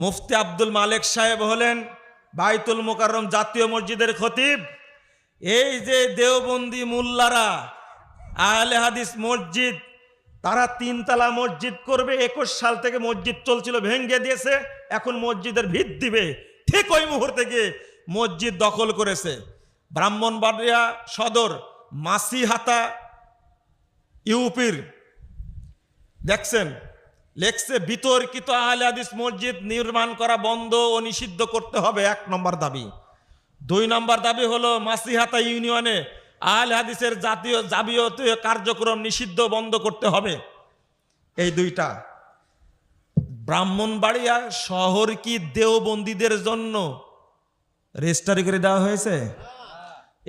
মুফতি আব্দুল মালেক সাহেব হলেন বাইতুল মোকাররম জাতীয় মসজিদের খতিব। এই যে দেওবন্দি মোল্লারা আহলে হাদিস মসজিদ, তারা 3 তলা মসজিদ করবে, 21 সাল থেকে মসজিদ চলছিল, ভেঙে দিয়েছে, এখন মসজিদের ভিত দিবে। ঠিক ওই মুহূর্তে গিয়ে মসজিদ দখল করেছে। ব্রাহ্মণবাড়িয়া সদর মাসিহাতা ইউপির দেখছেন লেখছে, বিতর্কিত আহলে হাদিস মসজিদ নির্মাণ করা বন্ধ ও নিষিদ্ধ করতে হবে, 1 নম্বর দাবি। 2 নম্বর দাবি হলো মাসিহাতা ইউনিয়নে আহলে হাদিসের যাবতীয় কার্যক্রম নিষিদ্ধ বন্ধ করতে হবে। এই 2টা। ব্রাহ্মণবাড়িয়া শহর কি দেওবন্দীদের জন্য রেজিস্ট্রি করে দেওয়া হয়েছে?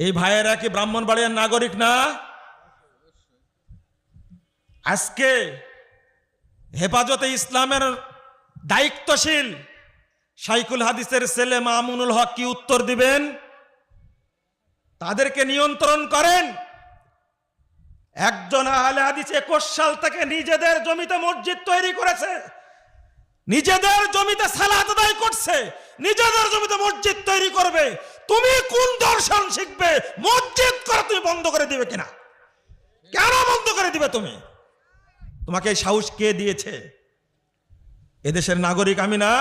এই ভাইয়েরা কি ব্রাহ্মণবাড়িয়ার নাগরিক না? আজকে হেফাজতে ইসলামের দায়িত্বশীল শাইখুল হাদিসের ছেলে মামুনুল হক কি উত্তর দিবেন? তাদেরকে নিয়ন্ত্রণ করেন। একজন আহলে হাদিস 21 সাল থেকে নিজেদের জমিতে মসজিদ তৈরি করেছে, নিজেদের জমিতে সালাত আদায় করছে, নিজেদের জমিতে মসজিদ তৈরি করবে। তুমি কোন দর্শন শিখবে? মসজিদ করে তুমি বন্ধ করে দিবে কিনা? কেন বন্ধ করে দিবে তুমি? তোমাকে এই সাহস কে দিয়েছে? এদেশের নাগরিক আমি না?